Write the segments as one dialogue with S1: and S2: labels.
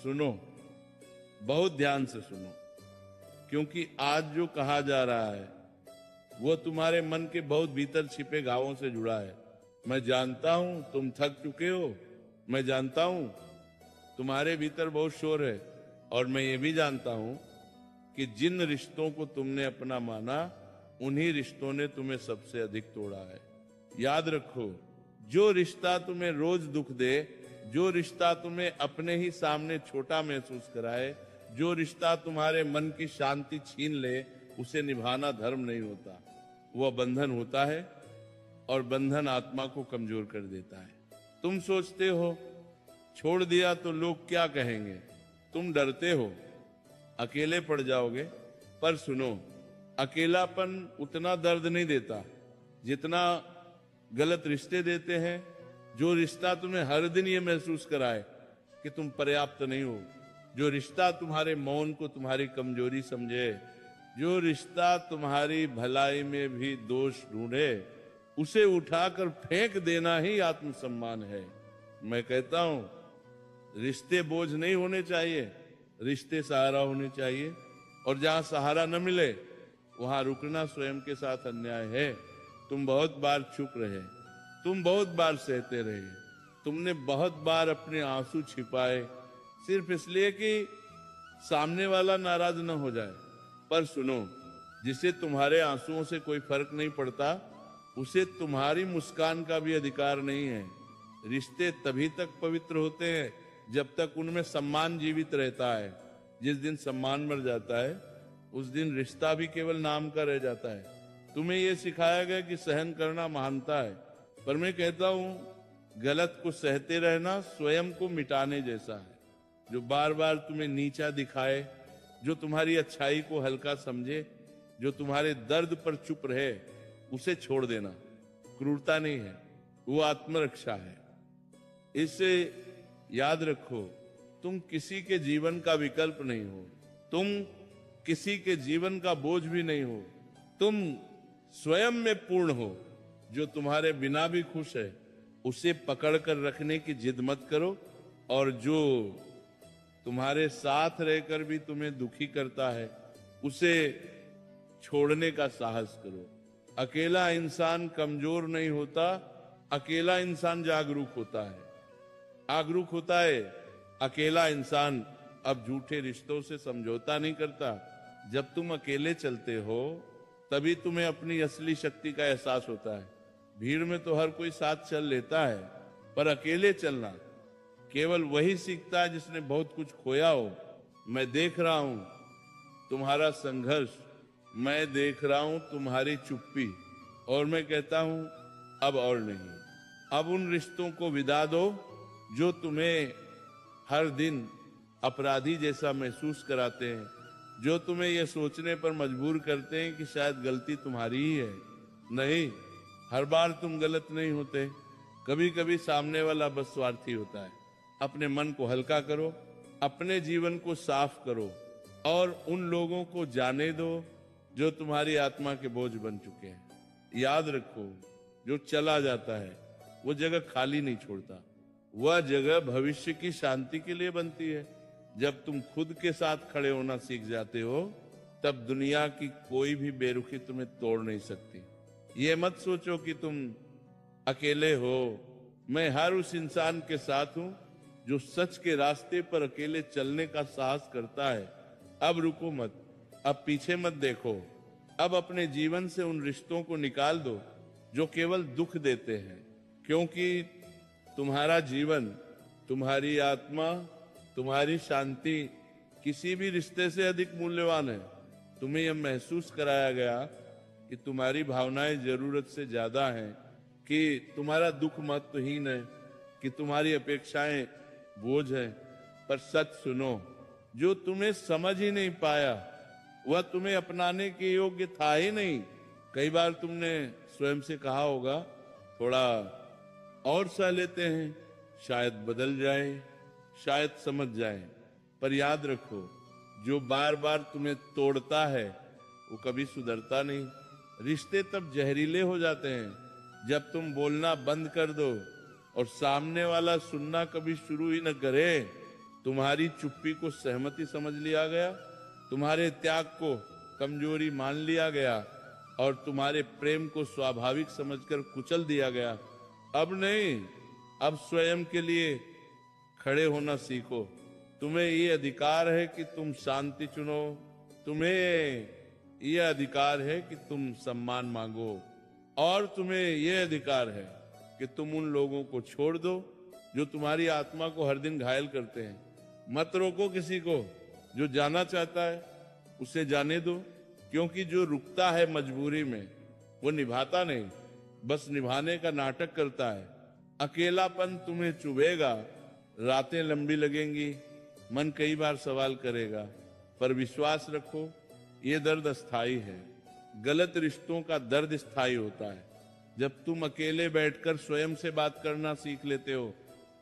S1: सुनो, बहुत ध्यान से सुनो, क्योंकि आज जो कहा जा रहा है वो तुम्हारे मन के बहुत भीतर छिपे घावों से जुड़ा है। मैं जानता हूं तुम थक चुके हो, मैं जानता हूं तुम्हारे भीतर बहुत शोर है, और मैं ये भी जानता हूं कि जिन रिश्तों को तुमने अपना माना उन्हीं रिश्तों ने तुम्हें सबसे अधिक तोड़ा है। याद रखो, जो रिश्ता तुम्हें रोज दुख दे, जो रिश्ता तुम्हें अपने ही सामने छोटा महसूस कराए, जो रिश्ता तुम्हारे मन की शांति छीन ले, उसे निभाना धर्म नहीं होता, वह बंधन होता है, और बंधन आत्मा को कमजोर कर देता है। तुम सोचते हो छोड़ दिया तो लोग क्या कहेंगे, तुम डरते हो अकेले पड़ जाओगे, पर सुनो, अकेलापन उतना दर्द नहीं देता जितना गलत रिश्ते देते हैं। जो रिश्ता तुम्हें हर दिन ये महसूस कराए कि तुम पर्याप्त नहीं हो, जो रिश्ता तुम्हारे मौन को तुम्हारी कमजोरी समझे, जो रिश्ता तुम्हारी भलाई में भी दोष ढूंढे, उसे उठाकर फेंक देना ही आत्मसम्मान है। मैं कहता हूं, रिश्ते बोझ नहीं होने चाहिए, रिश्ते सहारा होने चाहिए, और जहां सहारा न मिले वहां रुकना स्वयं के साथ अन्याय है। तुम बहुत बार चुप रहे, तुम बहुत बार सहते रहे, तुमने बहुत बार अपने आंसू छिपाए, सिर्फ इसलिए कि सामने वाला नाराज न हो जाए। पर सुनो, जिसे तुम्हारे आंसुओं से कोई फर्क नहीं पड़ता, उसे तुम्हारी मुस्कान का भी अधिकार नहीं है। रिश्ते तभी तक पवित्र होते हैं जब तक उनमें सम्मान जीवित रहता है। जिस दिन सम्मान मर जाता है उस दिन रिश्ता भी केवल नाम का रह जाता है। तुम्हें यह सिखाया गया कि सहन करना महानता है, पर मैं कहता हूं गलत को सहते रहना स्वयं को मिटाने जैसा है। जो बार बार तुम्हें नीचा दिखाए, जो तुम्हारी अच्छाई को हल्का समझे, जो तुम्हारे दर्द पर चुप रहे, उसे छोड़ देना क्रूरता नहीं है, वो आत्मरक्षा है। इससे याद रखो, तुम किसी के जीवन का विकल्प नहीं हो, तुम किसी के जीवन का बोझ भी नहीं हो, तुम स्वयं में पूर्ण हो। जो तुम्हारे बिना भी खुश है उसे पकड़ कर रखने की जिद मत करो, और जो तुम्हारे साथ रहकर भी तुम्हें दुखी करता है उसे छोड़ने का साहस करो। अकेला इंसान कमजोर नहीं होता, अकेला इंसान जागरूक होता है, आगरूक होता है। अकेला इंसान अब झूठे रिश्तों से समझौता नहीं करता। जब तुम अकेले चलते हो तभी तुम्हें अपनी असली शक्ति का एहसास होता है। भीड़ में तो हर कोई साथ चल लेता है, पर अकेले चलना केवल वही सीखता है जिसने बहुत कुछ खोया हो। मैं देख रहा हूं तुम्हारा संघर्ष, मैं देख रहा हूं तुम्हारी चुप्पी, और मैं कहता हूं अब और नहीं। अब उन रिश्तों को विदा दो जो तुम्हें हर दिन अपराधी जैसा महसूस कराते हैं, जो तुम्हें यह सोचने पर मजबूर करते हैं कि शायद गलती तुम्हारी ही है। नहीं, हर बार तुम गलत नहीं होते, कभी कभी सामने वाला बस स्वार्थी होता है। अपने मन को हल्का करो, अपने जीवन को साफ करो, और उन लोगों को जाने दो जो तुम्हारी आत्मा के बोझ बन चुके हैं। याद रखो, जो चला जाता है वो जगह खाली नहीं छोड़ता, वह जगह भविष्य की शांति के लिए बनती है। जब तुम खुद के साथ खड़े होना सीख जाते हो तब दुनिया की कोई भी बेरुखी तुम्हें तोड़ नहीं सकती। ये मत सोचो कि तुम अकेले हो। मैं हर उस इंसान के साथ हूं जो सच के रास्ते पर अकेले चलने का साहस करता है। अब रुको मत, अब पीछे मत देखो, अब अपने जीवन से उन रिश्तों को निकाल दो जो केवल दुख देते हैं, क्योंकि तुम्हारा जीवन, तुम्हारी आत्मा, तुम्हारी शांति किसी भी रिश्ते से अधिक मूल्यवान है। तुम्हें यह महसूस कराया गया कि तुम्हारी भावनाएं जरूरत से ज्यादा हैं, कि तुम्हारा दुख महत्वहीन है, कि तुम्हारी अपेक्षाएं बोझ है। पर सच सुनो, जो तुम्हें समझ ही नहीं पाया वह तुम्हें अपनाने के योग्य था ही नहीं। कई बार तुमने स्वयं से कहा होगा, थोड़ा और सह लेते हैं, शायद बदल जाए, शायद समझ जाए। पर याद रखो, जो बार बार तुम्हें तोड़ता है वो कभी सुधरता नहीं। रिश्ते तब जहरीले हो जाते हैं जब तुम बोलना बंद कर दो और सामने वाला सुनना कभी शुरू ही न करे। तुम्हारी चुप्पी को सहमति समझ लिया गया, तुम्हारे त्याग को कमजोरी मान लिया गया और तुम्हारे प्रेम को स्वाभाविक समझकर कुचल दिया गया। अब नहीं, अब स्वयं के लिए खड़े होना सीखो। तुम्हें ये अधिकार है कि तुम शांति चुनो, तुम्हें ये अधिकार है कि तुम सम्मान मांगो, और तुम्हें ये अधिकार है कि तुम उन लोगों को छोड़ दो जो तुम्हारी आत्मा को हर दिन घायल करते हैं। मत रोको किसी को, जो जाना चाहता है उसे जाने दो, क्योंकि जो रुकता है मजबूरी में वो निभाता नहीं, बस निभाने का नाटक करता है। अकेलापन तुम्हें चुभेगा, रातें लंबी लगेंगी, मन कई बार सवाल करेगा, पर विश्वास रखो ये दर्द अस्थाई है। गलत रिश्तों का दर्द स्थायी होता है। जब तुम अकेले बैठकर स्वयं से बात करना सीख लेते हो,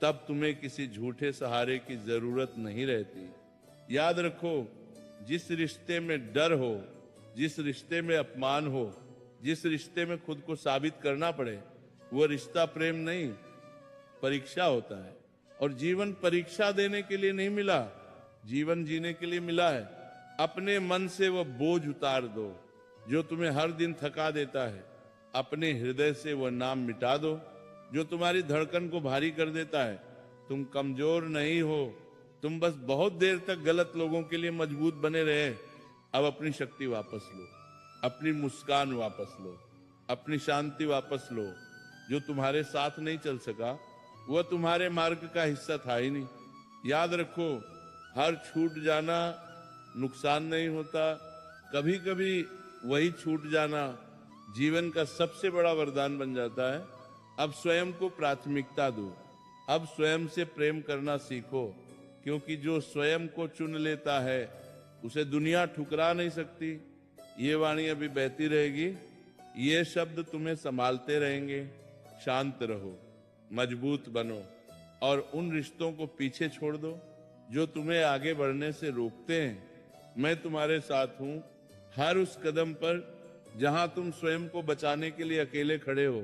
S1: तब तुम्हें किसी झूठे सहारे की जरूरत नहीं रहती। याद रखो, जिस रिश्ते में डर हो, जिस रिश्ते में अपमान हो, जिस रिश्ते में खुद को साबित करना पड़े, वो रिश्ता प्रेम नहीं, परीक्षा होता है। और जीवन परीक्षा देने के लिए नहीं मिला, जीवन जीने के लिए मिला है। अपने मन से वो बोझ उतार दो जो तुम्हें हर दिन थका देता है। अपने हृदय से वो नाम मिटा दो जो तुम्हारी धड़कन को भारी कर देता है। तुम कमजोर नहीं हो, तुम बस बहुत देर तक गलत लोगों के लिए मजबूत बने रहे। अब अपनी शक्ति वापस लो, अपनी मुस्कान वापस लो, अपनी शांति वापस लो। जो तुम्हारे साथ नहीं चल सका वह तुम्हारे मार्ग का हिस्सा था ही नहीं। याद रखो, हर छूट जाना नुकसान नहीं होता, कभी कभी वही छूट जाना जीवन का सबसे बड़ा वरदान बन जाता है। अब स्वयं को प्राथमिकता दो, अब स्वयं से प्रेम करना सीखो, क्योंकि जो स्वयं को चुन लेता है उसे दुनिया ठुकरा नहीं सकती। ये वाणी अभी बहती रहेगी, ये शब्द तुम्हें संभालते रहेंगे। शांत रहो, मजबूत बनो और उन रिश्तों को पीछे छोड़ दो जो तुम्हें आगे बढ़ने से रोकते हैं। मैं तुम्हारे साथ हूं हर उस कदम पर जहां तुम स्वयं को बचाने के लिए अकेले खड़े हो।